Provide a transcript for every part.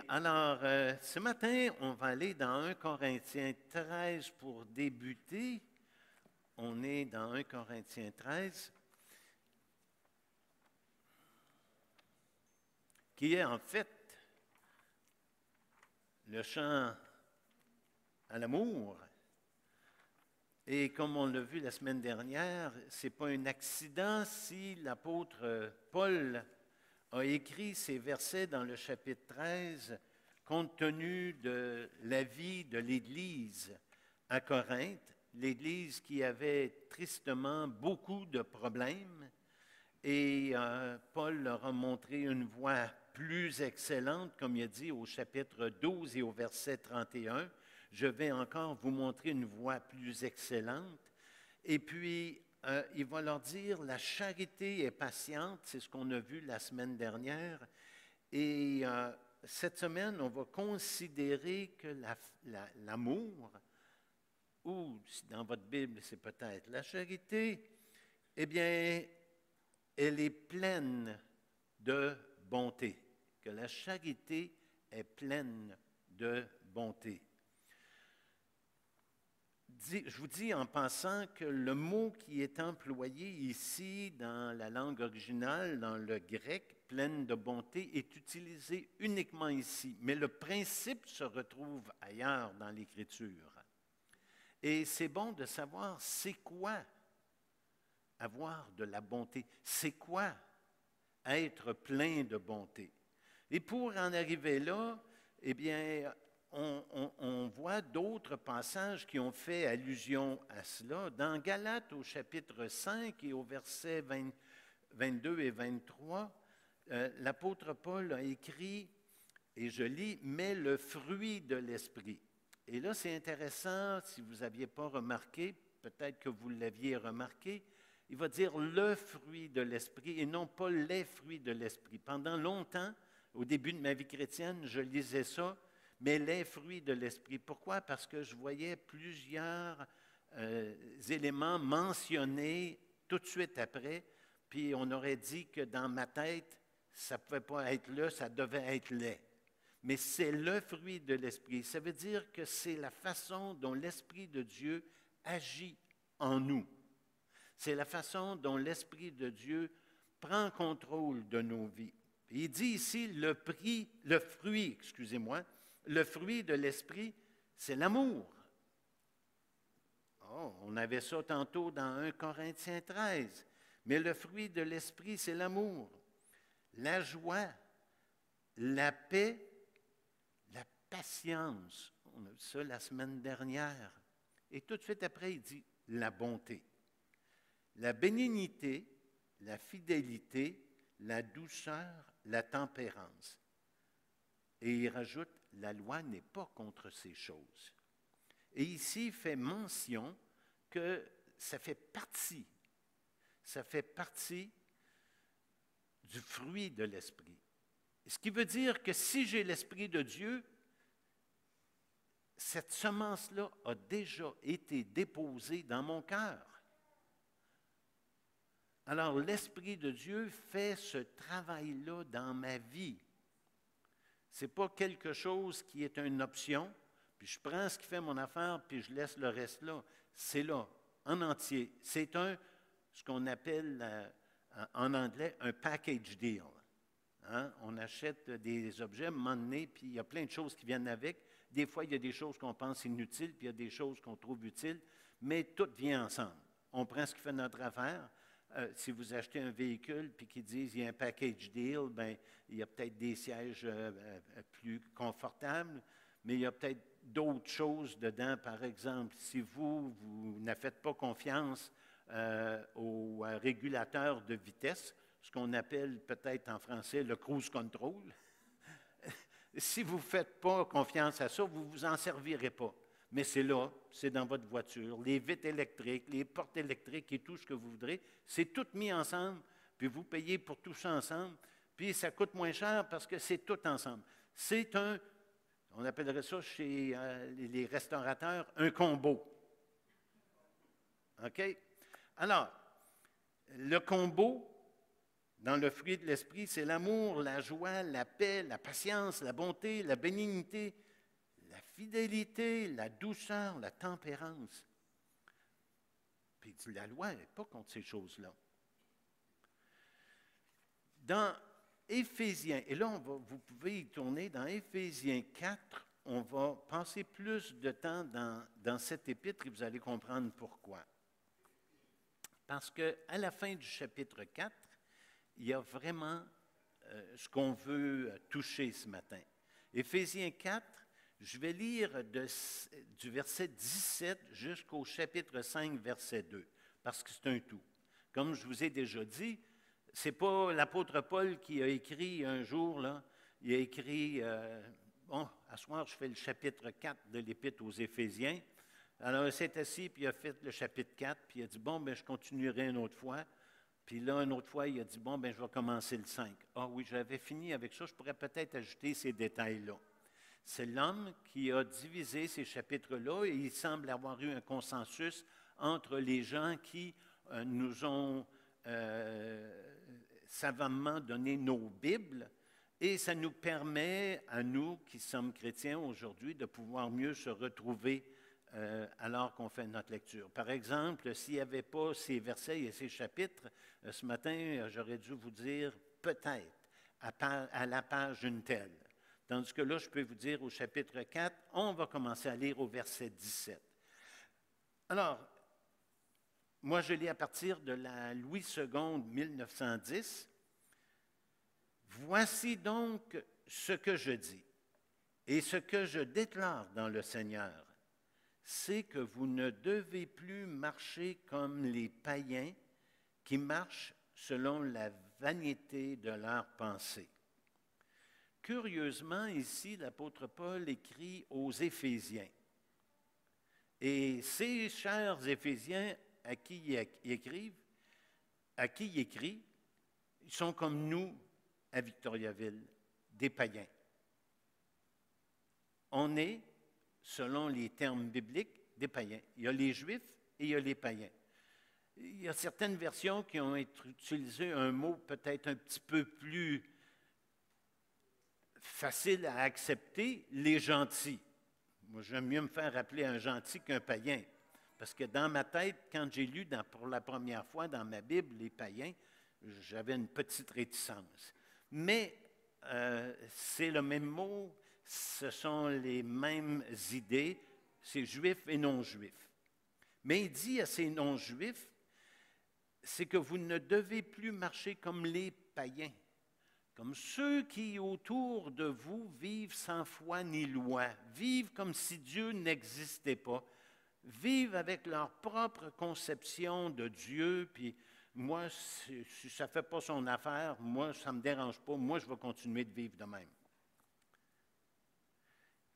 Alors, ce matin, on va aller dans 1 Corinthiens 13 pour débuter. On est dans 1 Corinthiens 13, qui est en fait le chant à l'amour. Et comme on l'a vu la semaine dernière, ce n'est pas un accident si l'apôtre Paul a écrit ces versets dans le chapitre 13 compte tenu de la vie de l'Église à Corinthe, l'Église qui avait tristement beaucoup de problèmes, et Paul leur a montré une voie plus excellente, comme il a dit au chapitre 12 et au verset 31, « Je vais encore vous montrer une voie plus excellente ». Et puis, il va leur dire, la charité est patiente, c'est ce qu'on a vu la semaine dernière. Et cette semaine, on va considérer que l'amour, ou si dans votre Bible, c'est peut-être la charité, eh bien, elle est pleine de bonté, que la charité est pleine de bonté. Je vous dis en passant que le mot qui est employé ici dans la langue originale, dans le grec, pleine de bonté, est utilisé uniquement ici, mais le principe se retrouve ailleurs dans l'Écriture. Et c'est bon de savoir c'est quoi avoir de la bonté, c'est quoi être plein de bonté. Et pour en arriver là, eh bien, on voit d'autres passages qui ont fait allusion à cela. Dans Galates, au chapitre 5 et au verset 22 et 23, l'apôtre Paul a écrit, et je lis, « Mais le fruit de l'esprit ». Et là, c'est intéressant, si vous n'aviez pas remarqué, peut-être que vous l'aviez remarqué, il va dire « le fruit de l'esprit » et non pas « les fruits de l'esprit ». Pendant longtemps, au début de ma vie chrétienne, je lisais ça, mais les fruits de l'esprit. Pourquoi? Parce que je voyais plusieurs éléments mentionnés tout de suite après, puis on aurait dit que dans ma tête, ça ne pouvait pas être là, ça devait être les. Mais c'est le fruit de l'esprit. Ça veut dire que c'est la façon dont l'Esprit de Dieu agit en nous. C'est la façon dont l'Esprit de Dieu prend contrôle de nos vies. Il dit ici le fruit de l'esprit, c'est l'amour. Oh, on avait ça tantôt dans 1 Corinthiens 13. Mais le fruit de l'esprit, c'est l'amour, la joie, la paix, la patience. On a vu ça la semaine dernière. Et tout de suite après, il dit la bonté, la bénignité, la fidélité, la douceur, la tempérance. Et il rajoute, la loi n'est pas contre ces choses. Et ici, il fait mention que ça fait partie du fruit de l'esprit. Ce qui veut dire que si j'ai l'Esprit de Dieu, cette semence-là a déjà été déposée dans mon cœur. Alors, l'Esprit de Dieu fait ce travail-là dans ma vie. Ce n'est pas quelque chose qui est une option, puis je prends ce qui fait mon affaire, puis je laisse le reste là. C'est là, en entier. C'est ce qu'on appelle en anglais un package deal. Hein? On achète des objets à un moment donné, puis il y a plein de choses qui viennent avec. Des fois, il y a des choses qu'on pense inutiles, puis il y a des choses qu'on trouve utiles, mais tout vient ensemble. On prend ce qui fait notre affaire. Si vous achetez un véhicule puis qu'ils disent qu'il y a un package deal, bien, il y a peut-être des sièges plus confortables, mais il y a peut-être d'autres choses dedans. Par exemple, si vous ne faites pas confiance au régulateur de vitesse, ce qu'on appelle peut-être en français le cruise control, si vous ne faites pas confiance à ça, vous ne vous en servirez pas. Mais c'est là, c'est dans votre voiture, les vitres électriques, les portes électriques et tout ce que vous voudrez, c'est tout mis ensemble, puis vous payez pour tout ça ensemble, puis ça coûte moins cher parce que c'est tout ensemble. C'est on appellerait ça chez les restaurateurs, un combo. OK? Alors, le combo, dans le fruit de l'esprit, c'est l'amour, la joie, la paix, la patience, la bonté, la bénignité, la fidélité, la douceur, la tempérance. Puis il dit, la loi n'est pas contre ces choses-là. Dans Éphésiens, et là, vous pouvez y tourner, dans Éphésiens 4, on va passer plus de temps dans cet épître et vous allez comprendre pourquoi. Parce qu'à la fin du chapitre 4, il y a vraiment ce qu'on veut toucher ce matin. Éphésiens 4, je vais lire du verset 17 jusqu'au chapitre 5, verset 2, parce que c'est un tout. Comme je vous ai déjà dit, ce n'est pas l'apôtre Paul qui a écrit un jour, là, il a écrit, bon, à ce soir, je fais le chapitre 4 de l'Épître aux Éphésiens. Alors, il s'est assis, puis il a fait le chapitre 4, puis il a dit, bon, ben je continuerai une autre fois. Puis là, une autre fois, il a dit, bon, ben je vais commencer le 5. Ah oui, j'avais fini avec ça, je pourrais peut-être ajouter ces détails-là. C'est l'homme qui a divisé ces chapitres-là et il semble avoir eu un consensus entre les gens qui nous ont savamment donné nos Bibles et ça nous permet, à nous qui sommes chrétiens aujourd'hui, de pouvoir mieux se retrouver alors qu'on fait notre lecture. Par exemple, s'il n'y avait pas ces versets et ces chapitres, ce matin, j'aurais dû vous dire peut-être à la page une telle. Tandis que là, je peux vous dire au chapitre 4, on va commencer à lire au verset 17. Alors, moi, je lis à partir de la Louis II 1910. Voici donc ce que je dis et ce que je déclare dans le Seigneur, c'est que vous ne devez plus marcher comme les païens qui marchent selon la vanité de leurs pensées. Curieusement, ici, l'apôtre Paul écrit aux Éphésiens. Et ces chers Éphésiens à qui il écrit, ils sont comme nous à Victoriaville, des païens. On est, selon les termes bibliques, des païens. Il y a les Juifs et il y a les païens. Il y a certaines versions qui ont utilisé un mot peut-être un petit peu plus facile à accepter, les gentils. Moi, j'aime mieux me faire appeler un gentil qu'un païen. Parce que dans ma tête, quand j'ai lu pour la première fois dans ma Bible les païens, j'avais une petite réticence. Mais c'est le même mot, ce sont les mêmes idées, c'est juif et non-juif. Mais il dit à ces non-juifs, c'est que vous ne devez plus marcher comme les païens, comme ceux qui autour de vous vivent sans foi ni loi, vivent comme si Dieu n'existait pas, vivent avec leur propre conception de Dieu, puis moi, si ça ne fait pas son affaire, moi, ça ne me dérange pas, moi, je vais continuer de vivre de même.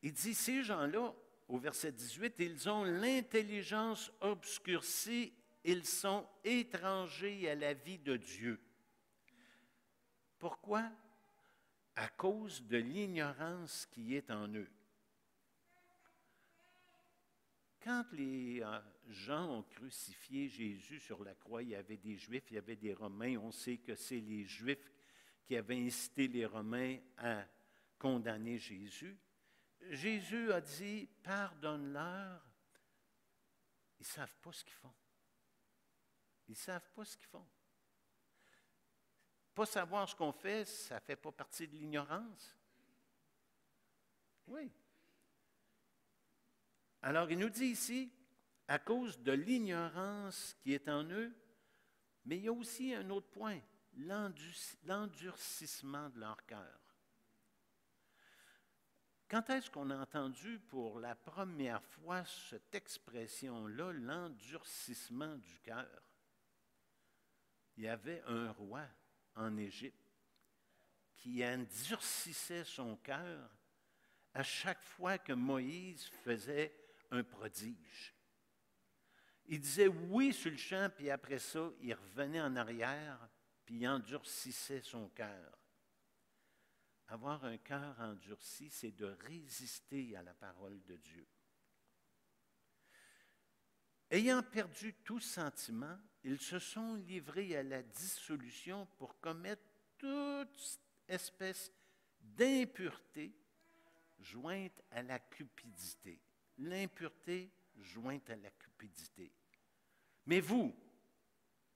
Il dit, ces gens-là, au verset 18, ils ont l'intelligence obscurcie, ils sont étrangers à la vie de Dieu. Pourquoi? À cause de l'ignorance qui est en eux. Quand les gens ont crucifié Jésus sur la croix, il y avait des Juifs, il y avait des Romains. On sait que c'est les Juifs qui avaient incité les Romains à condamner Jésus. Jésus a dit, pardonne-leur. Ils ne savent pas ce qu'ils font. Ils ne savent pas ce qu'ils font. Pas savoir ce qu'on fait, ça ne fait pas partie de l'ignorance. Oui. Alors, il nous dit ici, à cause de l'ignorance qui est en eux, mais il y a aussi un autre point, l'endurcissement de leur cœur. Quand est-ce qu'on a entendu pour la première fois cette expression-là, l'endurcissement du cœur? Il y avait un roi en Égypte qui endurcissait son cœur à chaque fois que Moïse faisait un prodige. Il disait oui sur le champ, puis après ça, il revenait en arrière, puis il endurcissait son cœur. Avoir un cœur endurci, c'est de résister à la parole de Dieu. Ayant perdu tout sentiment, ils se sont livrés à la dissolution pour commettre toute espèce d'impureté jointe à la cupidité. L'impureté jointe à la cupidité. Mais vous,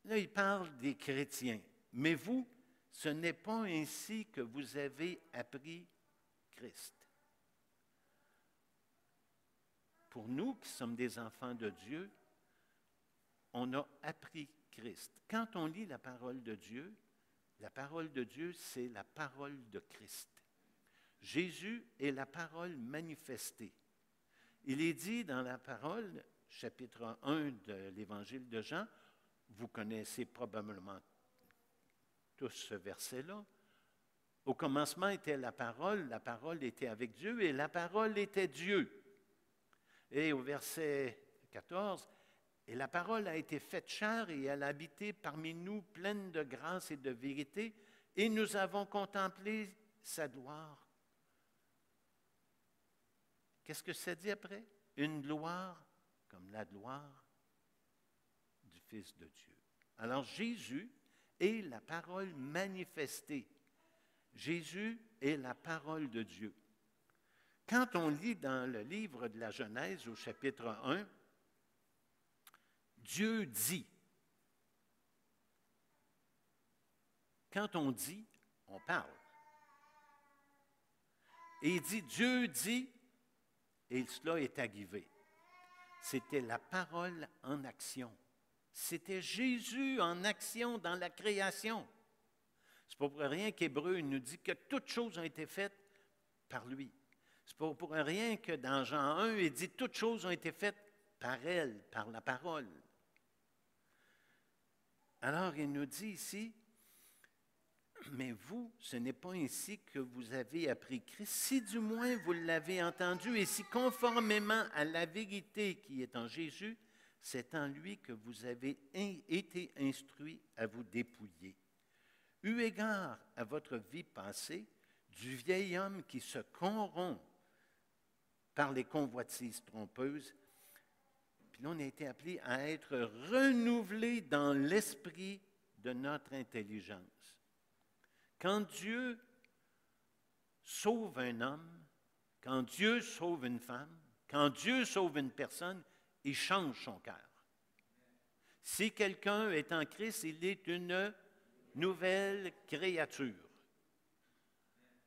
là il parle des chrétiens, mais vous, ce n'est pas ainsi que vous avez appris Christ. Pour nous qui sommes des enfants de Dieu, on a appris Christ. Quand on lit la parole de Dieu, c'est la parole de Christ. Jésus est la parole manifestée. Il est dit dans la parole, chapitre 1 de l'Évangile de Jean, vous connaissez probablement tous ce verset-là. Au commencement était la parole était avec Dieu et la parole était Dieu. Et au verset 14, et la parole a été faite chair et elle a habité parmi nous pleine de grâce et de vérité, et nous avons contemplé sa gloire. Qu'est-ce que ça dit après? Une gloire comme la gloire du Fils de Dieu. Alors Jésus est la parole manifestée. Jésus est la parole de Dieu. Quand on lit dans le livre de la Genèse au chapitre 1, Dieu dit. Quand on dit, on parle. Et il dit, Dieu dit, et cela est arrivé. C'était la parole en action. C'était Jésus en action dans la création. C'est pas pour rien qu'Hébreu nous dit que toutes choses ont été faites par lui. C'est pas pour rien que dans Jean 1, il dit toutes choses ont été faites par elle, par la parole. Alors, il nous dit ici, mais vous, ce n'est pas ainsi que vous avez appris Christ, si du moins vous l'avez entendu, et si conformément à la vérité qui est en Jésus, c'est en lui que vous avez été instruits à vous dépouiller. Eu égard à votre vie passée, du vieil homme qui se corrompt par les convoitises trompeuses, puis là, on a été appelé à être renouvelés dans l'esprit de notre intelligence. Quand Dieu sauve un homme, quand Dieu sauve une femme, quand Dieu sauve une personne, il change son cœur. Si quelqu'un est en Christ, il est une nouvelle créature.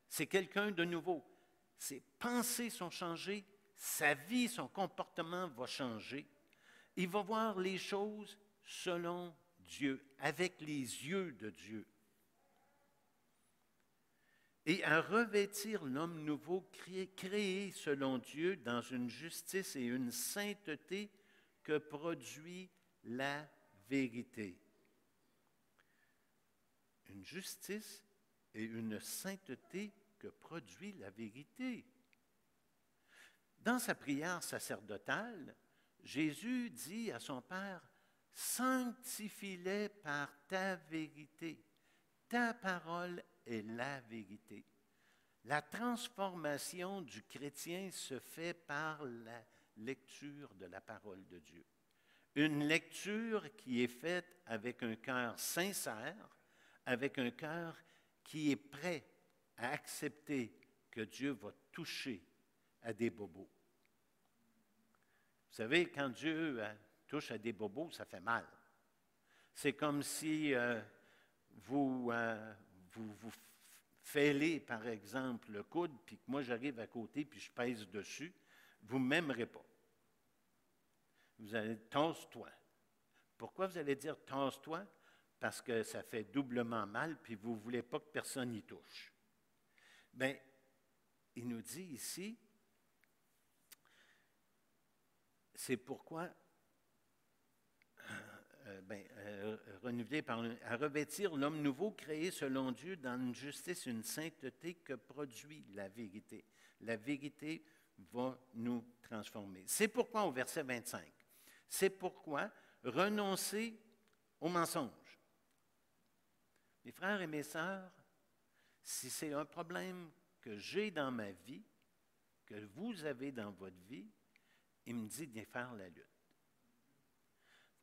C'est quelqu'un de nouveau. Ses pensées sont changées, sa vie, son comportement va changer. Il va voir les choses selon Dieu, avec les yeux de Dieu. Et à revêtir l'homme nouveau créé selon Dieu dans une justice et une sainteté que produit la vérité. Une justice et une sainteté que produit la vérité. Dans sa prière sacerdotale, Jésus dit à son Père, « Sanctifie-les par ta vérité. Ta parole est la vérité. » La transformation du chrétien se fait par la lecture de la parole de Dieu. Une lecture qui est faite avec un cœur sincère, avec un cœur qui est prêt à accepter que Dieu va toucher à des bobos. Vous savez, quand Dieu touche à des bobos, ça fait mal. C'est comme si vous fêlez, par exemple, le coude, puis que moi j'arrive à côté, puis je pèse dessus, vous ne m'aimerez pas. Vous allez dire, tasse-toi. Pourquoi vous allez dire tasse-toi? Parce que ça fait doublement mal, puis vous ne voulez pas que personne y touche. Bien, il nous dit ici, c'est pourquoi, renouvelé à revêtir l'homme nouveau créé selon Dieu dans une justice, une sainteté que produit la vérité. La vérité va nous transformer. C'est pourquoi, au verset 25, c'est pourquoi renoncer au mensonge. Mes frères et mes sœurs, si c'est un problème que j'ai dans ma vie, que vous avez dans votre vie, il me dit de faire la lutte.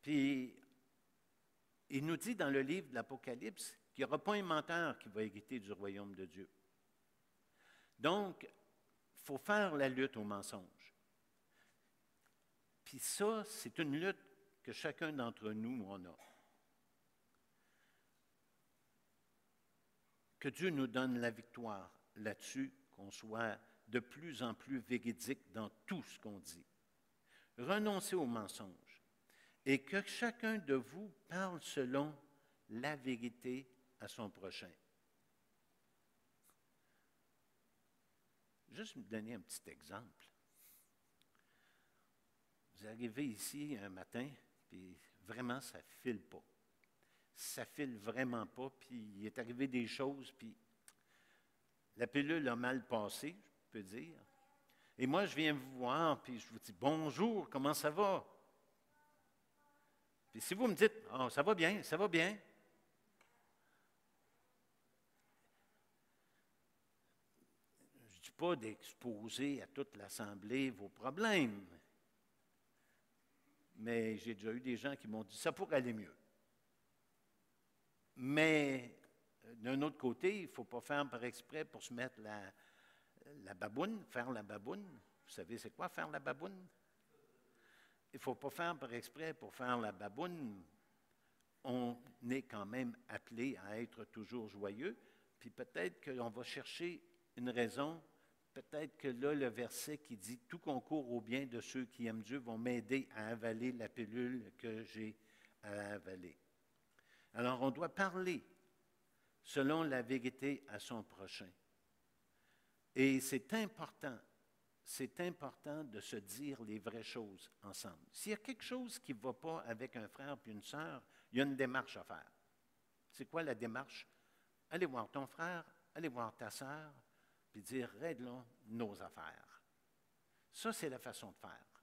Puis, il nous dit dans le livre de l'Apocalypse qu'il n'y aura pas un menteur qui va hériter du royaume de Dieu. Donc, il faut faire la lutte au mensonge. Puis ça, c'est une lutte que chacun d'entre nous en a. Que Dieu nous donne la victoire là-dessus, qu'on soit de plus en plus véridique dans tout ce qu'on dit. Renoncez au mensonge et que chacun de vous parle selon la vérité à son prochain. Juste me donner un petit exemple. Vous arrivez ici un matin, puis vraiment, ça ne file pas. Ça ne file vraiment pas, puis il est arrivé des choses, puis la pilule a mal passé, je peux dire. Et moi, je viens vous voir, puis je vous dis « Bonjour, comment ça va? » Puis si vous me dites « Oh, ça va bien, ça va bien. » Je ne dis pas d'exposer à toute l'Assemblée vos problèmes. Mais j'ai déjà eu des gens qui m'ont dit « Ça pourrait aller mieux. » Mais d'un autre côté, il ne faut pas faire par exprès pour se mettre la baboune, faire la baboune. Vous savez c'est quoi faire la baboune? Il ne faut pas faire par exprès pour faire la baboune. On est quand même appelé à être toujours joyeux. Puis peut-être qu'on va chercher une raison. Peut-être que là, le verset qui dit « Tout concourt au bien de ceux qui aiment Dieu vont m'aider à avaler la pilule que j'ai à avaler. » Alors, on doit parler selon la vérité à son prochain. Et c'est important de se dire les vraies choses ensemble. S'il y a quelque chose qui ne va pas avec un frère et une sœur, il y a une démarche à faire. C'est quoi la démarche? Allez voir ton frère, allez voir ta sœur, puis dire, réglons nos affaires. Ça, c'est la façon de faire.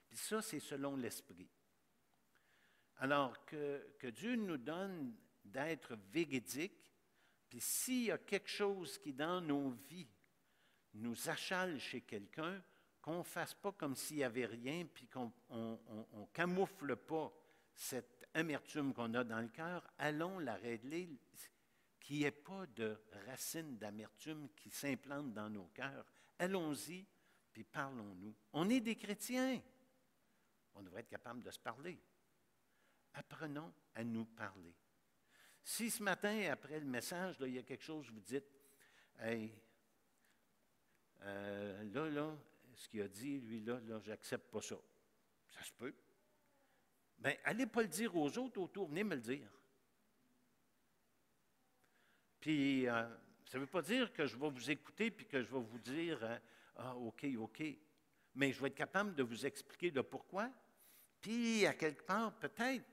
Puis ça, c'est selon l'esprit. Alors que Dieu nous donne d'être véridiques, puis s'il y a quelque chose qui, dans nos vies, nous achale chez quelqu'un, qu'on ne fasse pas comme s'il n'y avait rien, puis qu'on ne camoufle pas cette amertume qu'on a dans le cœur, allons la régler, qu'il n'y ait pas de racines d'amertume qui s'implantent dans nos cœurs. Allons-y, puis parlons-nous. On est des chrétiens. On devrait être capable de se parler. Apprenons à nous parler. Si ce matin, après le message, là, il y a quelque chose, vous dites, « Hey, là, ce qu'il a dit, lui, là, j'accepte pas ça. » Ça se peut. Bien, allez pas le dire aux autres autour, venez me le dire. Puis, ça ne veut pas dire que je vais vous écouter puis que je vais vous dire, « Ah, OK. » Mais je vais être capable de vous expliquer le pourquoi. Puis, à quelque part, peut-être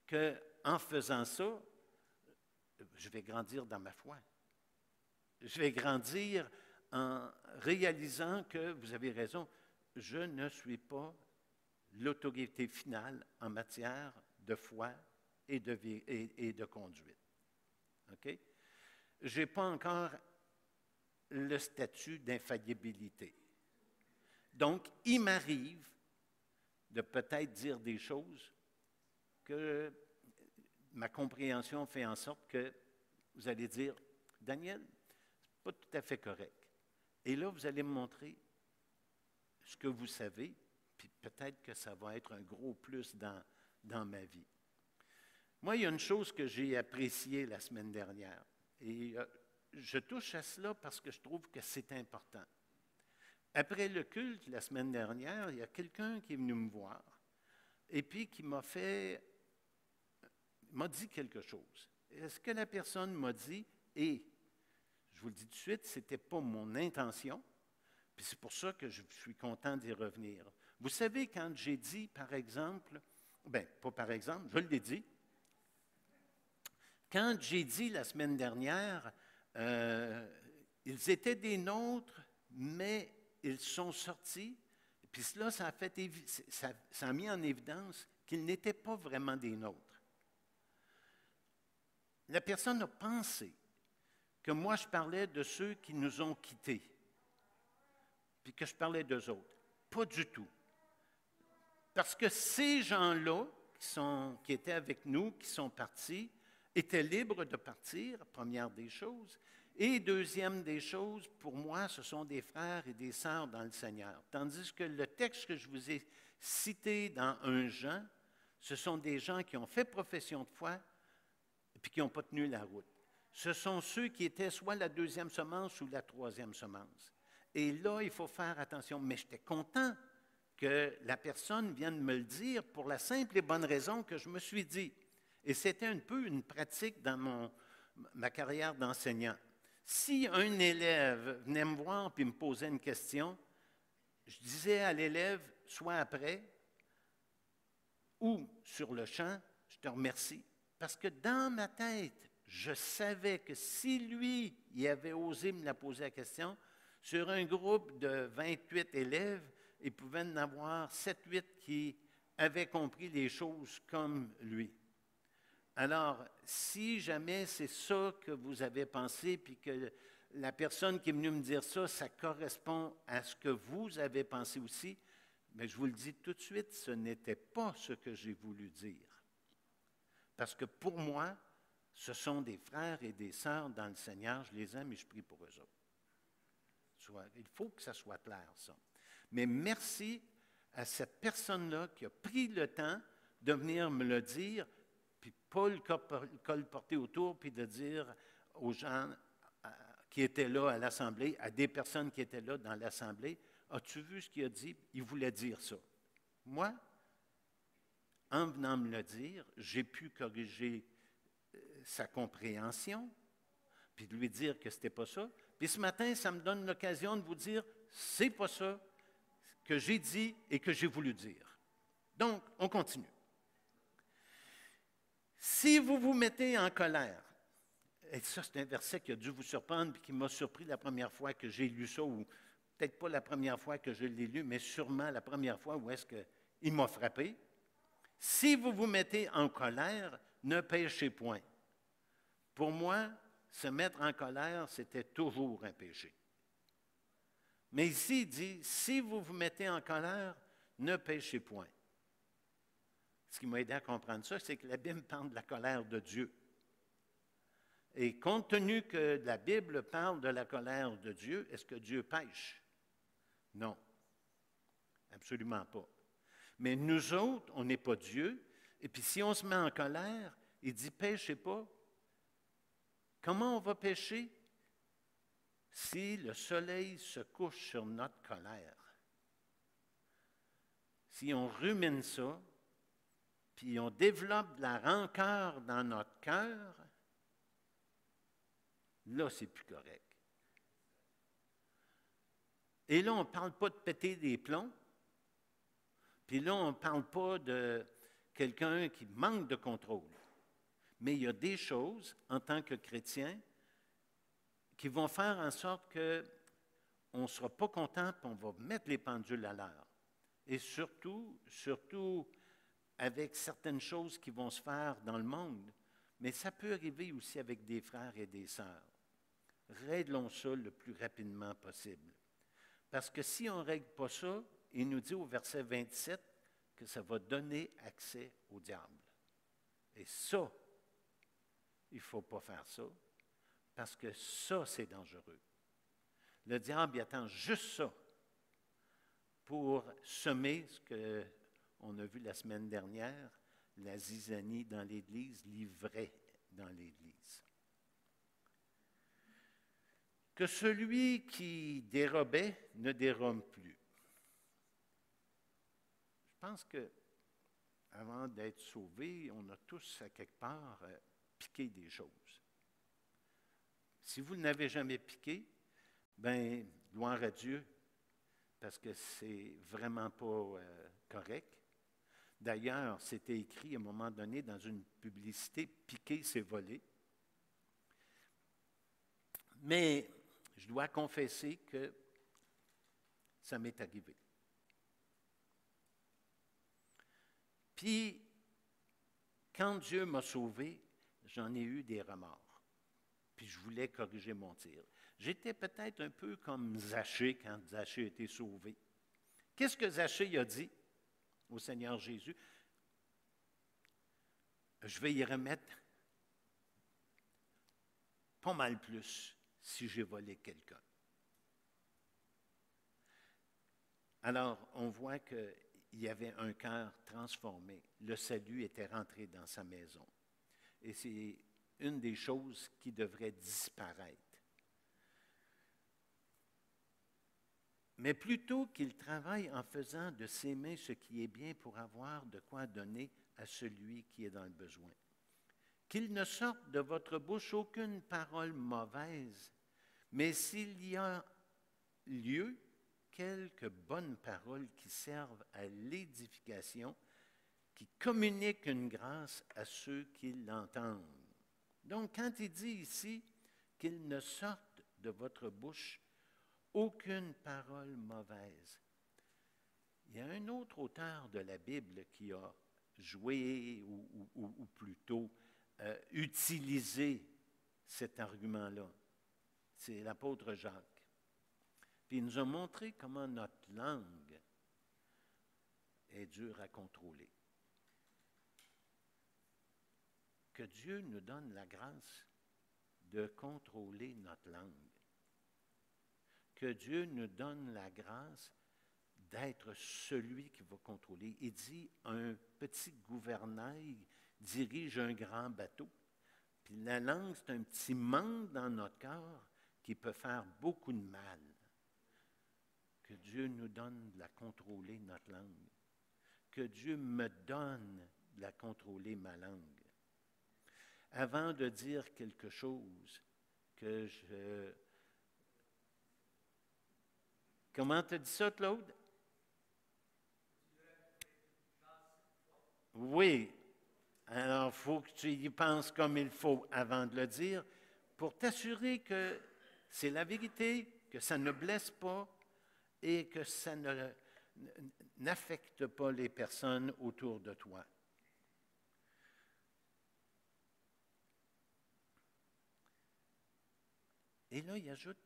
qu'en faisant ça, je vais grandir dans ma foi. Je vais grandir en réalisant que, vous avez raison, je ne suis pas l'autorité finale en matière de foi et de conduite. OK? Je n'ai pas encore le statut d'infaillibilité. Donc, il m'arrive de peut-être dire des choses que ma compréhension fait en sorte que vous allez dire, « Daniel, ce n'est pas tout à fait correct. » Et là, vous allez me montrer ce que vous savez, puis peut-être que ça va être un gros plus dans ma vie. Moi, il y a une chose que j'ai appréciée la semaine dernière, et je touche à cela parce que je trouve que c'est important. Après le culte, la semaine dernière, il y a quelqu'un qui est venu me voir et puis qui m'a dit quelque chose. Et ce que la personne m'a dit, et je vous le dis tout de suite, ce n'était pas mon intention, puis c'est pour ça que je suis content d'y revenir. Vous savez, quand j'ai dit, par exemple, pas par exemple, je l'ai dit, quand j'ai dit la semaine dernière, ils étaient des nôtres, mais ils sont sortis, puis cela, ça a mis en évidence qu'ils n'étaient pas vraiment des nôtres. La personne a pensé que moi, je parlais de ceux qui nous ont quittés, puis que je parlais d'eux autres. Pas du tout. Parce que ces gens-là qui étaient avec nous, qui sont partis, étaient libres de partir, première des choses. Et deuxième des choses, pour moi, ce sont des frères et des sœurs dans le Seigneur. Tandis que le texte que je vous ai cité dans 1 Jean, ce sont des gens qui ont fait profession de foi et puis qui n'ont pas tenu la route. Ce sont ceux qui étaient soit la deuxième semence ou la troisième semence. Et là, il faut faire attention. Mais j'étais content que la personne vienne me le dire pour la simple et bonne raison que je me suis dit. Et c'était un peu une pratique dans ma carrière d'enseignant. Si un élève venait me voir et me posait une question, je disais à l'élève, soit après ou sur le champ, je te remercie. Parce que dans ma tête, je savais que si lui, il avait osé me la poser la question, sur un groupe de 28 élèves, il pouvait en avoir 7-8 qui avaient compris les choses comme lui. Alors, si jamais c'est ça que vous avez pensé, puis que la personne qui est venue me dire ça, ça correspond à ce que vous avez pensé aussi, mais je vous le dis tout de suite, ce n'était pas ce que j'ai voulu dire. Parce que pour moi, ce sont des frères et des sœurs dans le Seigneur, je les aime et je prie pour eux autres. Il faut que ça soit clair, ça. Mais merci à cette personne-là qui a pris le temps de venir me le dire, puis pas le col porté autour, puis de dire aux gens qui étaient là à l'Assemblée, à des personnes qui étaient là dans l'Assemblée, as-tu vu ce qu'il a dit? Il voulait dire ça. Moi, en venant me le dire, j'ai pu corriger sa compréhension, puis de lui dire que ce n'était pas ça. Puis ce matin, ça me donne l'occasion de vous dire, c'est pas ça que j'ai dit et que j'ai voulu dire. Donc, on continue. Si vous vous mettez en colère, et ça c'est un verset qui a dû vous surprendre et qui m'a surpris la première fois que j'ai lu ça, ou peut-être pas la première fois que je l'ai lu, mais sûrement la première fois où est-ce qu'il m'a frappé. Si vous vous mettez en colère, ne péchez point. Pour moi, se mettre en colère, c'était toujours un péché. Mais ici, il dit, si vous vous mettez en colère, ne péchez point. Ce qui m'a aidé à comprendre ça, c'est que la Bible parle de la colère de Dieu. Et compte tenu que la Bible parle de la colère de Dieu, est-ce que Dieu pêche? Non, absolument pas. Mais nous autres, on n'est pas Dieu. Et puis si on se met en colère, il dit, péchez pas. Comment on va pécher? Si le soleil se couche sur notre colère. Si on rumine ça, puis on développe de la rancœur dans notre cœur, là, c'est plus correct. Et là, on ne parle pas de péter des plombs, puis là, on ne parle pas de quelqu'un qui manque de contrôle. Mais il y a des choses, en tant que chrétien, qui vont faire en sorte qu'on ne sera pas content, puis on va mettre les pendules à l'heure. Et surtout, avec certaines choses qui vont se faire dans le monde, mais ça peut arriver aussi avec des frères et des sœurs. Réglons ça le plus rapidement possible. Parce que si on ne règle pas ça, il nous dit au verset 27 que ça va donner accès au diable. Et ça, il ne faut pas faire ça, parce que ça, c'est dangereux. Le diable, il attend juste ça pour semer ce qu'on a vu la semaine dernière, la zizanie dans l'Église, l'ivraie dans l'Église. Que celui qui dérobait ne dérobe plus. Je pense que avant d'être sauvé, on a tous, à quelque part, piqué des choses. Si vous n'avez jamais piqué, bien, gloire à Dieu, parce que c'est vraiment pas correct. D'ailleurs, c'était écrit à un moment donné dans une publicité, « Piquer, c'est voler ». Mais je dois confesser que ça m'est arrivé. Puis, quand Dieu m'a sauvé, j'en ai eu des remords. Puis je voulais corriger mon tir. J'étais peut-être un peu comme Zachée quand Zachée a été sauvé. Qu'est-ce que Zachée a dit? au Seigneur Jésus, je vais y remettre pas mal plus si j'ai volé quelqu'un. Alors, on voit qu'il y avait un cœur transformé. Le salut était rentré dans sa maison. Et c'est une des choses qui devrait disparaître. Mais plutôt qu'il travaille en faisant de ses mains ce qui est bien pour avoir de quoi donner à celui qui est dans le besoin. Qu'il ne sorte de votre bouche aucune parole mauvaise, mais s'il y a lieu, quelques bonnes paroles qui servent à l'édification, qui communiquent une grâce à ceux qui l'entendent. Donc, quand il dit ici qu'il ne sorte de votre bouche aucune parole mauvaise, il y a un autre auteur de la Bible qui a joué ou plutôt utilisé cet argument-là. C'est l'apôtre Jacques. Puis il nous a montré comment notre langue est dure à contrôler. Que Dieu nous donne la grâce de contrôler notre langue. Que Dieu nous donne la grâce d'être celui qui va contrôler. Il dit, un petit gouvernail dirige un grand bateau. Puis la langue, c'est un petit manque dans notre cœur qui peut faire beaucoup de mal. Que Dieu nous donne de la contrôler, notre langue. Que Dieu me donne de la contrôler, ma langue. Avant de dire quelque chose que je... Comment tu as dit ça, Claude? Oui. Alors, il faut que tu y penses comme il faut avant de le dire pour t'assurer que c'est la vérité, que ça ne blesse pas et que ça n'affecte pas les personnes autour de toi. Et là, il ajoute,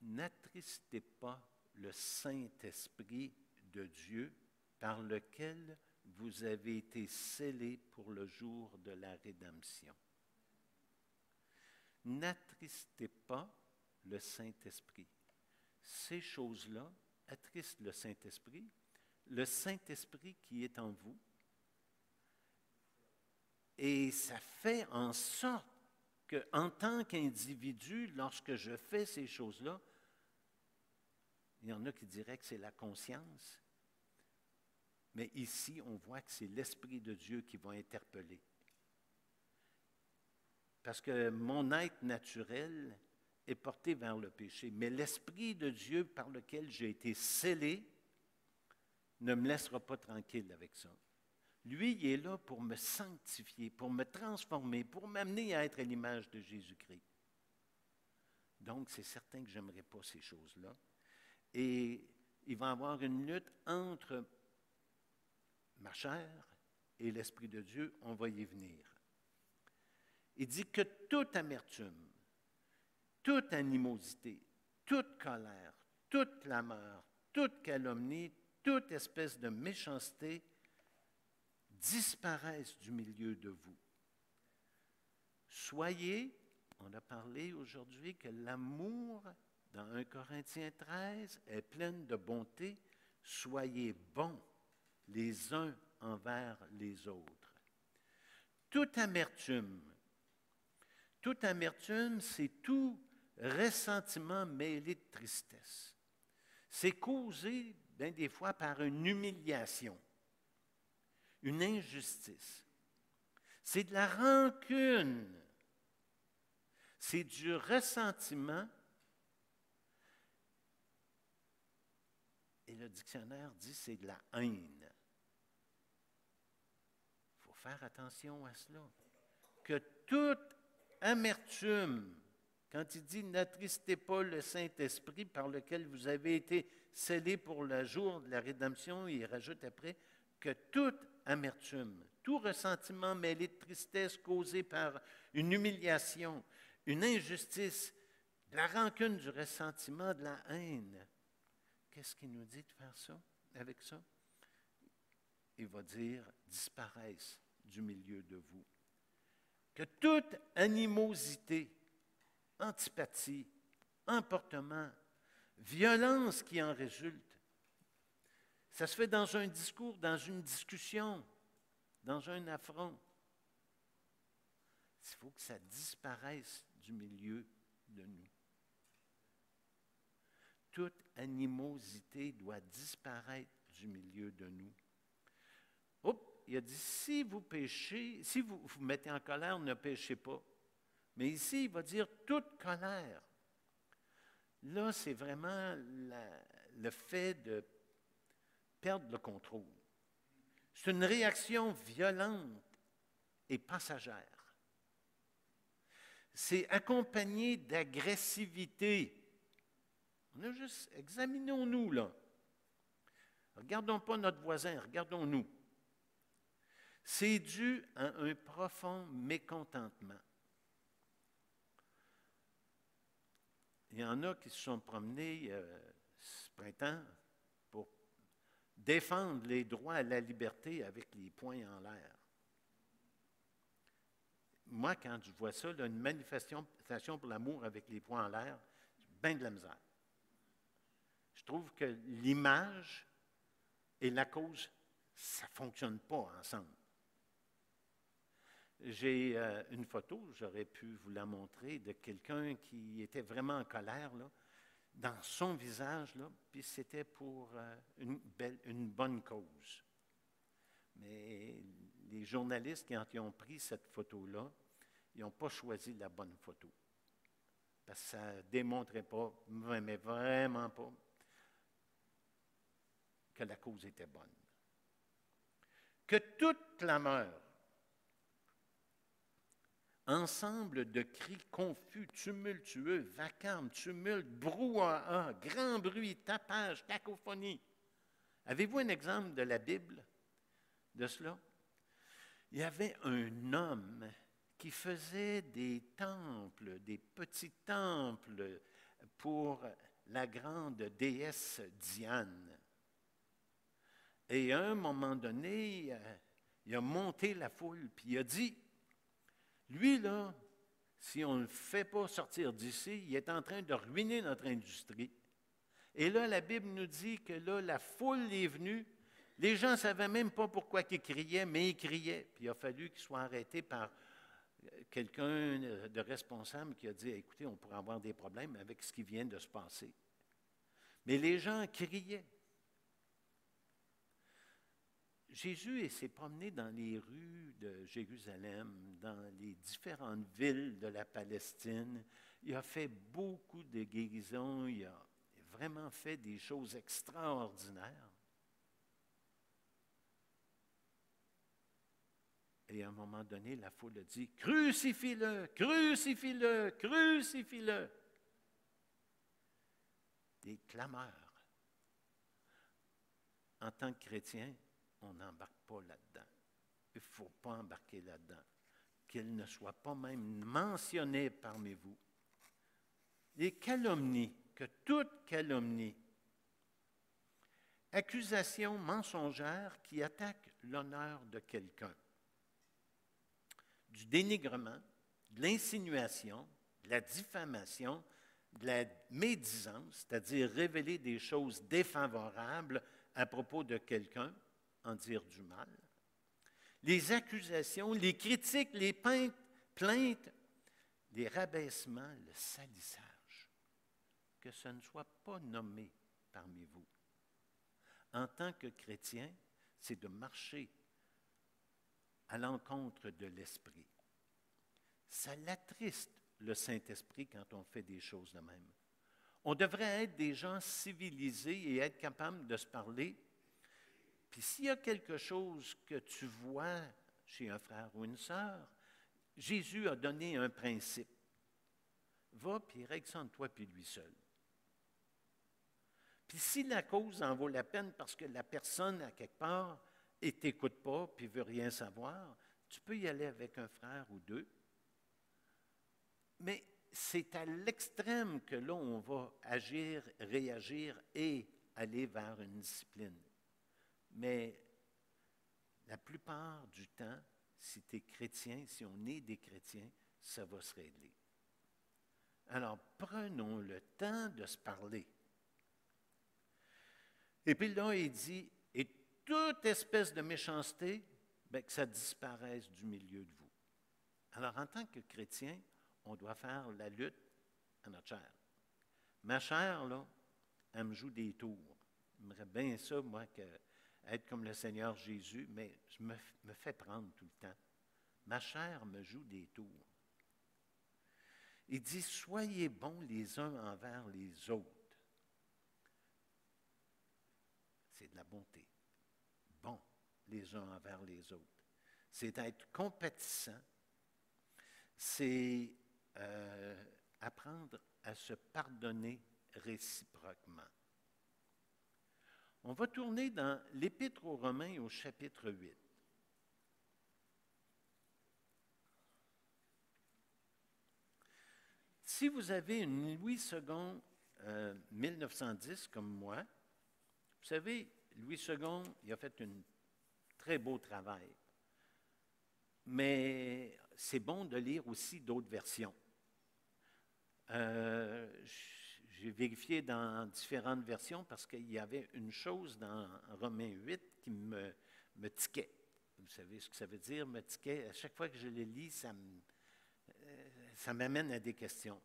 n'attristez pas le Saint-Esprit de Dieu par lequel vous avez été scellés pour le jour de la rédemption. N'attristez pas le Saint-Esprit. Ces choses-là attristent le Saint-Esprit qui est en vous. Et ça fait en sorte qu'en tant qu'individu, lorsque je fais ces choses-là, il y en a qui diraient que c'est la conscience. Mais ici, on voit que c'est l'Esprit de Dieu qui va interpeller. Parce que mon être naturel est porté vers le péché. Mais l'Esprit de Dieu par lequel j'ai été scellé ne me laissera pas tranquille avec ça. Lui, il est là pour me sanctifier, pour me transformer, pour m'amener à être à l'image de Jésus-Christ. Donc, c'est certain que je n'aimerais pas ces choses-là. Et il va y avoir une lutte entre ma chair et l'Esprit de Dieu. On va y venir. Il dit que toute amertume, toute animosité, toute colère, toute clameur, toute calomnie, toute espèce de méchanceté disparaissent du milieu de vous. Soyez, on a parlé aujourd'hui que l'amour, dans 1 Corinthiens 13, est plein de bonté. Soyez bons les uns envers les autres. Toute amertume, c'est tout ressentiment mêlé de tristesse. C'est causé, bien des fois, par une humiliation, une injustice. C'est de la rancune. C'est du ressentiment. Et le dictionnaire dit c'est de la haine. Il faut faire attention à cela. Que toute amertume, quand il dit « N'attristez pas le Saint-Esprit par lequel vous avez été scellés pour le jour de la rédemption », il rajoute après que toute amertume, tout ressentiment mêlé de tristesse causé par une humiliation, une injustice, de la rancune, du ressentiment, de la haine. Qu'est-ce qu'il nous dit de faire ça, avec ça? il va dire, disparaissent du milieu de vous. Que toute animosité, antipathie, emportement, violence qui en résulte, ça se fait dans un discours, dans une discussion, dans un affront. Il faut que ça disparaisse du milieu de nous. Toute animosité doit disparaître du milieu de nous. Il a dit, si vous péchez, si vous vous mettez en colère, ne péchez pas. Mais ici, il va dire toute colère. Là, c'est vraiment le fait de perdre le contrôle. C'est une réaction violente et passagère. C'est accompagné d'agressivité. On a juste, examinons-nous là. Regardons pas notre voisin, regardons-nous. C'est dû à un profond mécontentement. Il y en a qui se sont promenés ce printemps pour défendre les droits à la liberté avec les poings en l'air. Moi, quand je vois ça, là, une manifestation pour l'amour avec les poings en l'air, j'ai bien de la misère. Je trouve que l'image et la cause, ça ne fonctionne pas ensemble. J'ai une photo, j'aurais pu vous la montrer, de quelqu'un qui était vraiment en colère, là, dans son visage, là, puis c'était pour une bonne cause. Mais les journalistes, quand ils ont pris cette photo-là, ils n'ont pas choisi la bonne photo. Parce que ça ne démontrait pas, mais vraiment pas, que la cause était bonne. Que toute clameur, ensemble de cris confus, tumultueux, vacarme, tumulte, brouhaha, grand bruit, tapage, cacophonie. Avez-vous un exemple de la Bible de cela? Il y avait un homme qui faisait des temples, des petits temples pour la grande déesse Diane. Et à un moment donné, il a monté la foule, puis il a dit, lui, là, si on ne le fait pas sortir d'ici, il est en train de ruiner notre industrie. Et là, la Bible nous dit que là, la foule est venue. Les gens ne savaient même pas pourquoi ils criaient, mais ils criaient. Puis il a fallu qu'ils soient arrêtés par quelqu'un de responsable qui a dit, écoutez, on pourrait avoir des problèmes avec ce qui vient de se passer. Mais les gens criaient. Jésus s'est promené dans les rues de Jérusalem, dans les différentes villes de la Palestine. Il a fait beaucoup de guérisons, il a vraiment fait des choses extraordinaires. Et à un moment donné, la foule a dit, « Crucifie-le, crucifie-le, crucifie-le » Des clameurs. En tant que chrétien, on n'embarque pas là-dedans. Il ne faut pas embarquer là-dedans. Qu'il ne soit pas même mentionné parmi vous. Les calomnies, que toute calomnie, accusation mensongère qui attaque l'honneur de quelqu'un, du dénigrement, de l'insinuation, de la diffamation, de la médisance, c'est-à-dire révéler des choses défavorables à propos de quelqu'un, en dire du mal. Les accusations, les critiques, les plaintes, les rabaissements, le salissage, que ce ne soit pas nommé parmi vous. En tant que chrétien, c'est de marcher à l'encontre de l'Esprit. Ça l'attriste, le Saint-Esprit, quand on fait des choses de même. On devrait être des gens civilisés et être capables de se parler. Puis s'il y a quelque chose que tu vois chez un frère ou une sœur, Jésus a donné un principe. Va, puis règle ça entre toi et lui seul. Puis si la cause en vaut la peine parce que la personne, à quelque part, ne t'écoute pas puis ne veut rien savoir, tu peux y aller avec un frère ou deux. Mais c'est à l'extrême que là, on va agir, réagir et aller vers une discipline. Mais la plupart du temps, si tu es chrétien, si on est des chrétiens, ça va se régler. Alors, prenons le temps de se parler. Et puis là, il dit, et toute espèce de méchanceté, bien, que ça disparaisse du milieu de vous. Alors, en tant que chrétien, on doit faire la lutte à notre chair. Ma chair, là, elle me joue des tours. J'aimerais bien ça, moi, être comme le Seigneur Jésus, mais je me fais prendre tout le temps. Ma chair me joue des tours. Il dit, soyez bons les uns envers les autres. C'est de la bonté. Bon les uns envers les autres. C'est être compatissant. C'est apprendre à se pardonner réciproquement. On va tourner dans l'Épître aux Romains au chapitre 8. Si vous avez une Louis II 1910 comme moi, vous savez, Louis II, il a fait un très beau travail. Mais c'est bon de lire aussi d'autres versions. J'ai vérifié dans différentes versions parce qu'il y avait une chose dans Romains 8 qui me tiquait. Vous savez ce que ça veut dire, me tiquait? À chaque fois que je le lis, ça m'amène à des questions.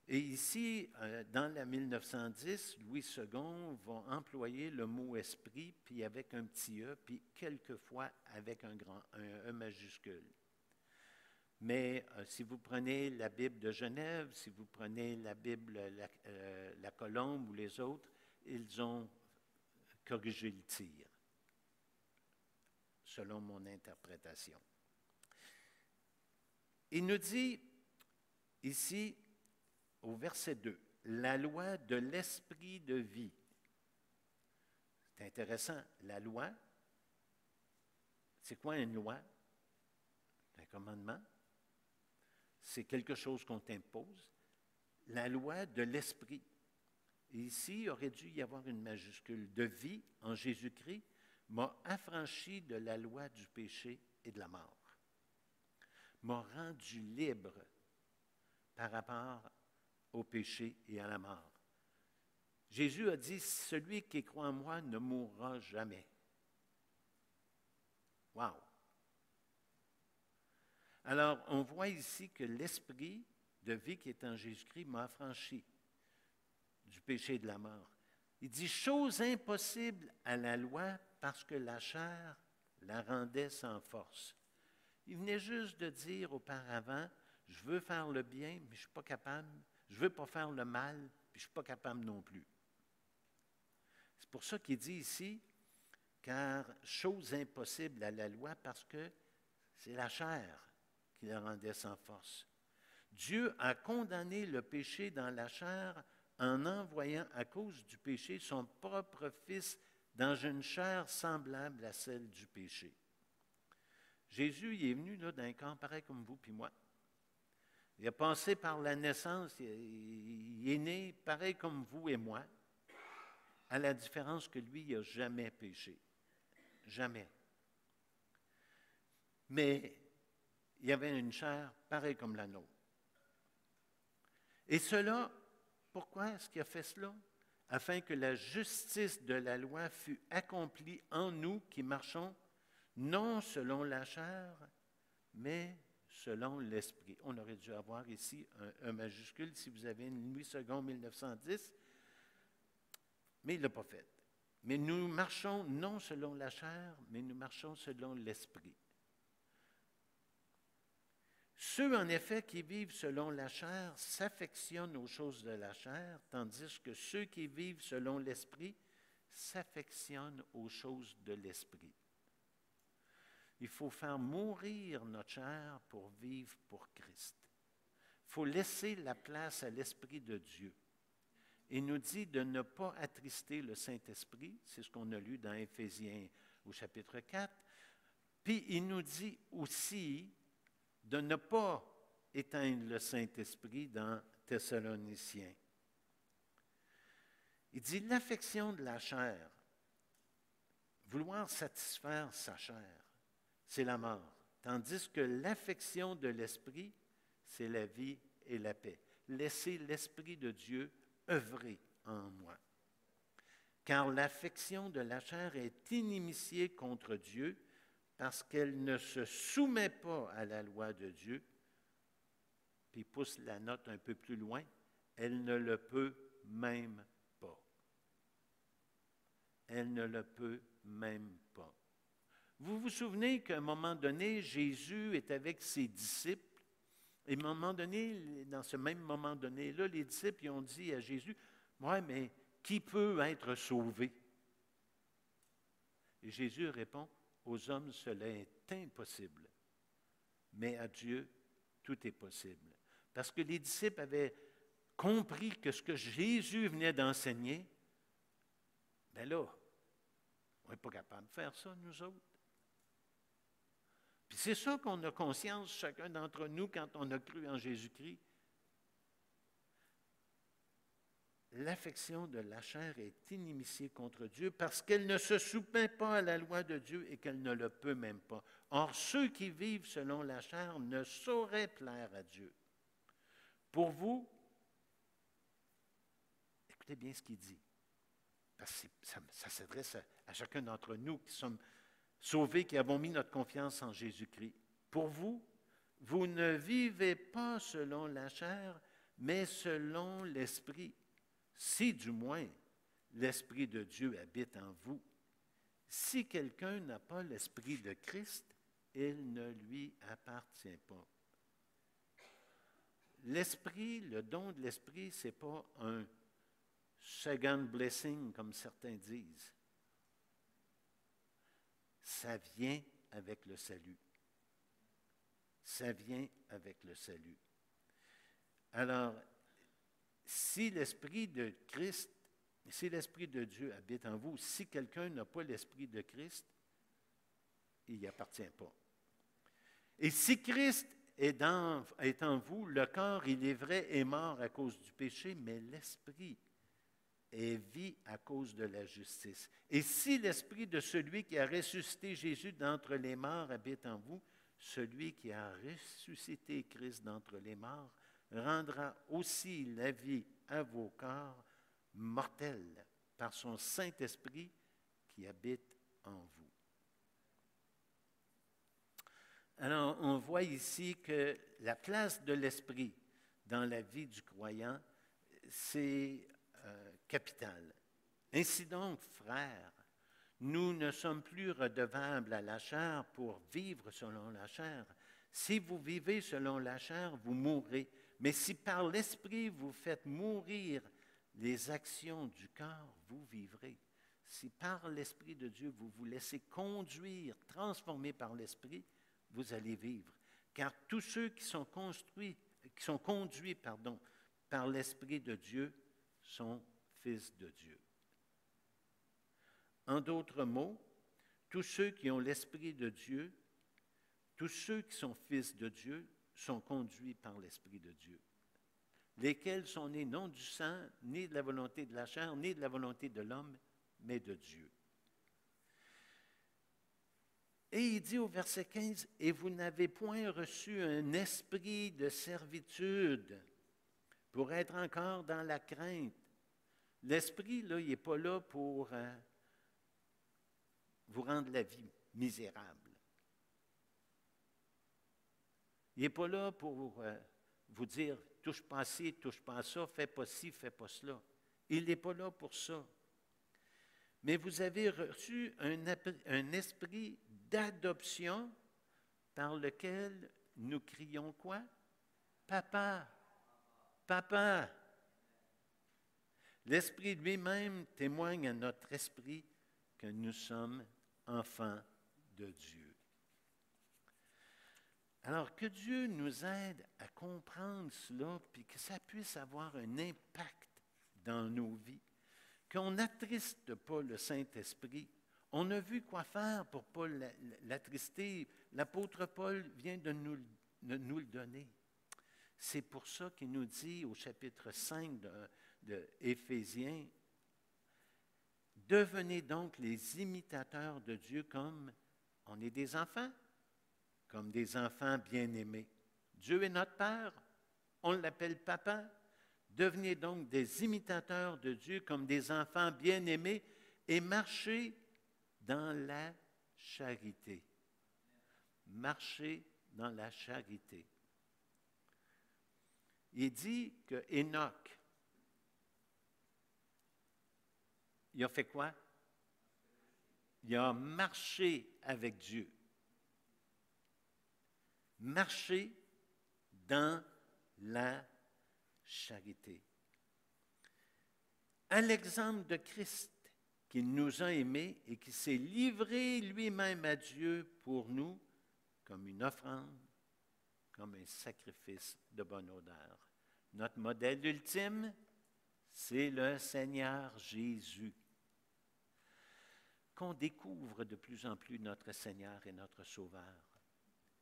Et ici, dans la 1910, Louis II va employer le mot « esprit », puis avec un petit « e », puis quelquefois avec un « e » majuscule. Mais si vous prenez la Bible de Genève, si vous prenez la Bible, la Colombe ou les autres, ils ont corrigé le tir, selon mon interprétation. Il nous dit ici, au verset 2, « La loi de l'esprit de vie ». C'est intéressant. La loi, c'est quoi une loi? Un commandement. C'est quelque chose qu'on t'impose. La loi de l'esprit. Et ici, il aurait dû y avoir une majuscule. De vie en Jésus-Christ m'a affranchi de la loi du péché et de la mort. M'a rendu libre par rapport au péché et à la mort. Jésus a dit, celui qui croit en moi ne mourra jamais. Wow! Alors, on voit ici que l'esprit de vie qui est en Jésus-Christ m'a affranchi du péché et de la mort. Il dit, chose impossible à la loi parce que la chair la rendait sans force. Il venait juste de dire auparavant, je veux faire le bien, mais je ne suis pas capable. Je ne veux pas faire le mal, puis je ne suis pas capable non plus. C'est pour ça qu'il dit ici, car chose impossible à la loi parce que c'est la chair qui la rendait sans force. Dieu a condamné le péché dans la chair en envoyant à cause du péché son propre Fils dans une chair semblable à celle du péché. Jésus, il est venu là, d'un corps pareil comme vous puis moi. Il a passé par la naissance, il est né pareil comme vous et moi, à la différence que lui, il n'a jamais péché. Jamais. Mais il y avait une chair pareille comme la nôtre. Et cela, pourquoi est-ce qu'il a fait cela? Afin que la justice de la loi fût accomplie en nous qui marchons non selon la chair, mais selon l'esprit. On aurait dû avoir ici un majuscule si vous avez une Louis II 1910, mais il ne l'a pas fait. Mais nous marchons non selon la chair, mais nous marchons selon l'esprit. Ceux, en effet, qui vivent selon la chair s'affectionnent aux choses de la chair, tandis que ceux qui vivent selon l'esprit s'affectionnent aux choses de l'esprit. Il faut faire mourir notre chair pour vivre pour Christ. Il faut laisser la place à l'Esprit de Dieu. Il nous dit de ne pas attrister le Saint-Esprit, c'est ce qu'on a lu dans Éphésiens au chapitre 4. Puis il nous dit aussi de ne pas éteindre le Saint-Esprit dans Thessaloniciens. Il dit l'affection de la chair, vouloir satisfaire sa chair. c'est la mort. Tandis que l'affection de l'esprit, c'est la vie et la paix. Laissez l'Esprit de Dieu œuvrer en moi. Car l'affection de la chair est inimitié contre Dieu parce qu'elle ne se soumet pas à la loi de Dieu, puis pousse la note un peu plus loin, elle ne le peut même pas. Elle ne le peut même pas. Vous vous souvenez qu'à un moment donné, Jésus est avec ses disciples, et à un moment donné, dans ce même moment donné-là, les disciples ils ont dit à Jésus, « Ouais, mais qui peut être sauvé? » Et Jésus répond, « Aux hommes, cela est impossible, mais à Dieu, tout est possible. » Parce que les disciples avaient compris que ce que Jésus venait d'enseigner, bien là, on n'est pas capable de faire ça, nous autres. Puis c'est ça qu'on a conscience, chacun d'entre nous, quand on a cru en Jésus-Christ. L'affection de la chair est inimitié contre Dieu parce qu'elle ne se soumet pas à la loi de Dieu et qu'elle ne le peut même pas. Or, ceux qui vivent selon la chair ne sauraient plaire à Dieu. Pour vous, écoutez bien ce qu'il dit, parce que ça s'adresse à chacun d'entre nous qui sommes sauvés, qui avons mis notre confiance en Jésus-Christ. Pour vous, vous ne vivez pas selon la chair, mais selon l'Esprit. Si du moins l'Esprit de Dieu habite en vous. Si quelqu'un n'a pas l'Esprit de Christ, il ne lui appartient pas. L'Esprit, le don de l'Esprit, ce n'est pas un second blessing, comme certains disent. Ça vient avec le salut. Ça vient avec le salut. Alors, si l'Esprit de Christ, si l'Esprit de Dieu habite en vous, si quelqu'un n'a pas l'Esprit de Christ, il n'y appartient pas. Et si Christ est en vous, le corps, il est vrai, est mort à cause du péché, mais l'Esprit est vie à cause de la justice. Et si l'Esprit de celui qui a ressuscité Jésus d'entre les morts habite en vous, celui qui a ressuscité Christ d'entre les morts rendra aussi la vie à vos corps mortels par son Saint-Esprit qui habite en vous. Alors, on voit ici que la place de l'Esprit dans la vie du croyant, c'est capital. Ainsi donc, frères, nous ne sommes plus redevables à la chair pour vivre selon la chair. Si vous vivez selon la chair, vous mourrez. Mais si par l'Esprit vous faites mourir les actions du corps, vous vivrez. Si par l'Esprit de Dieu vous vous laissez conduire, transformer par l'Esprit, vous allez vivre. Car tous ceux qui sont conduits par l'Esprit de Dieu sont fils de Dieu. En d'autres mots, tous ceux qui ont l'Esprit de Dieu, tous ceux qui sont fils de Dieu, sont conduits par l'Esprit de Dieu, lesquels sont nés non du sang, ni de la volonté de la chair, ni de la volonté de l'homme, mais de Dieu. Et il dit au verset 15, « Et vous n'avez point reçu un esprit de servitude pour être encore dans la crainte. » L'esprit, là, il n'est pas là pour vous rendre la vie misérable. Il n'est pas là pour vous dire, touche pas à ci, touche pas à ça, fais pas ci, fais pas cela. Il n'est pas là pour ça. Mais vous avez reçu un esprit d'adoption par lequel nous crions quoi? Papa, papa. L'Esprit lui-même témoigne à notre esprit que nous sommes enfants de Dieu. Alors, que Dieu nous aide à comprendre cela, puis que ça puisse avoir un impact dans nos vies, qu'on n'attriste pas le Saint-Esprit. On a vu quoi faire pour ne pas l'attrister. L'apôtre Paul vient de nous le donner. C'est pour ça qu'il nous dit au chapitre 5 de Éphésiens, « Devenez donc les imitateurs de Dieu comme on est des enfants. comme des enfants bien-aimés. Dieu est notre Père, on l'appelle Papa. Devenez donc des imitateurs de Dieu comme des enfants bien-aimés et marchez dans la charité. Marchez dans la charité. Il dit que Enoch, il a fait quoi? Il a marché avec Dieu. Marcher dans la charité. À l'exemple de Christ, qui nous a aimés et qui s'est livré lui-même à Dieu pour nous comme une offrande, comme un sacrifice de bonne odeur. Notre modèle ultime, c'est le Seigneur Jésus. Qu'on découvre de plus en plus notre Seigneur et notre Sauveur.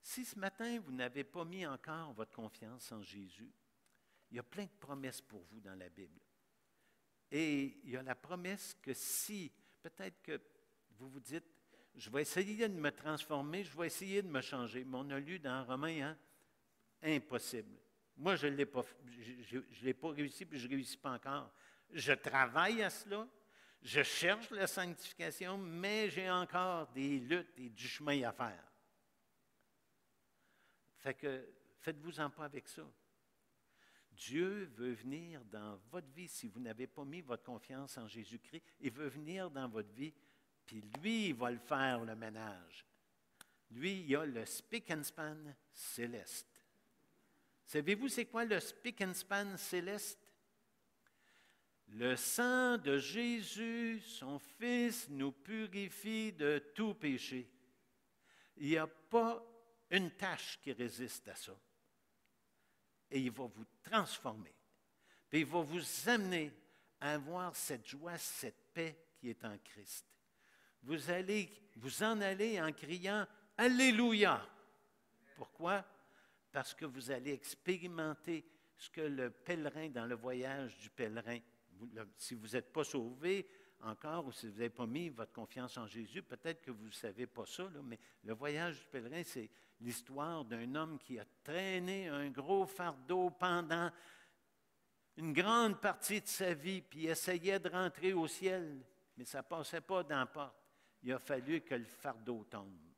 Si ce matin, vous n'avez pas mis encore votre confiance en Jésus, il y a plein de promesses pour vous dans la Bible. Et il y a la promesse que si, peut-être que vous vous dites, je vais essayer de me transformer, je vais essayer de me changer. Mais on a lu dans Romains, hein, impossible. Moi, je ne l'ai pas réussi, puis je ne réussis pas encore. Je travaille à cela, je cherche la sanctification, mais j'ai encore des luttes et du chemin à faire. Fait que, faites-vous-en pas avec ça. Dieu veut venir dans votre vie, si vous n'avez pas mis votre confiance en Jésus-Christ, il veut venir dans votre vie, puis lui, il va le faire, le ménage. Lui, il a le spick and span céleste. Savez-vous c'est quoi le spick and span céleste? Le sang de Jésus, son Fils, nous purifie de tout péché. Il n'y a pas une tâche qui résiste à ça. Et il va vous transformer. Puis il va vous amener à avoir cette joie, cette paix qui est en Christ. Vous allez vous en aller en criant « Alléluia ». Pourquoi? Parce que vous allez expérimenter ce que le pèlerin, dans le voyage du pèlerin, si vous n'êtes pas sauvé encore ou si vous n'avez pas mis votre confiance en Jésus, peut-être que vous ne savez pas ça, là, mais le voyage du pèlerin, c'est l'histoire d'un homme qui a traîné un gros fardeau pendant une grande partie de sa vie, puis essayait de rentrer au ciel, mais ça ne passait pas dans la porte. Il a fallu que le fardeau tombe.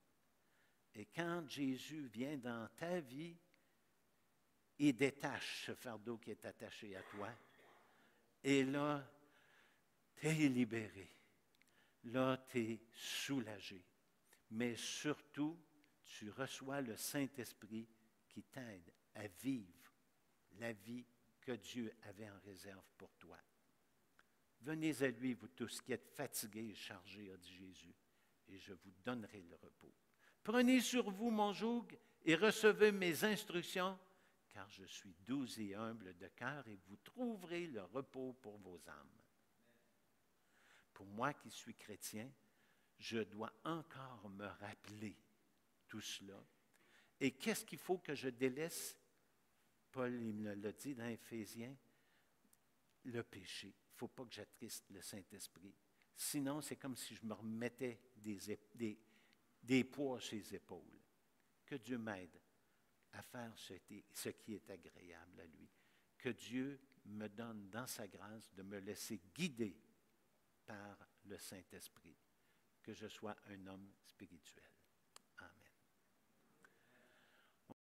Et quand Jésus vient dans ta vie, il détache ce fardeau qui est attaché à toi. Et là, tu es libéré. Là, tu es soulagé. Mais surtout, tu reçois le Saint-Esprit qui t'aide à vivre la vie que Dieu avait en réserve pour toi. Venez à lui, vous tous qui êtes fatigués et chargés, a dit Jésus, et je vous donnerai le repos. Prenez sur vous mon joug et recevez mes instructions, car je suis doux et humble de cœur et vous trouverez le repos pour vos âmes. Pour moi qui suis chrétien, je dois encore me rappeler tout cela. Et qu'est-ce qu'il faut que je délaisse? Paul il me l'a dit dans Éphésiens, le péché. Il ne faut pas que j'attriste le Saint-Esprit. Sinon, c'est comme si je me remettais des poids sur les épaules. Que Dieu m'aide à faire ce qui est agréable à lui. Que Dieu me donne dans sa grâce de me laisser guider par le Saint-Esprit. Que je sois un homme spirituel.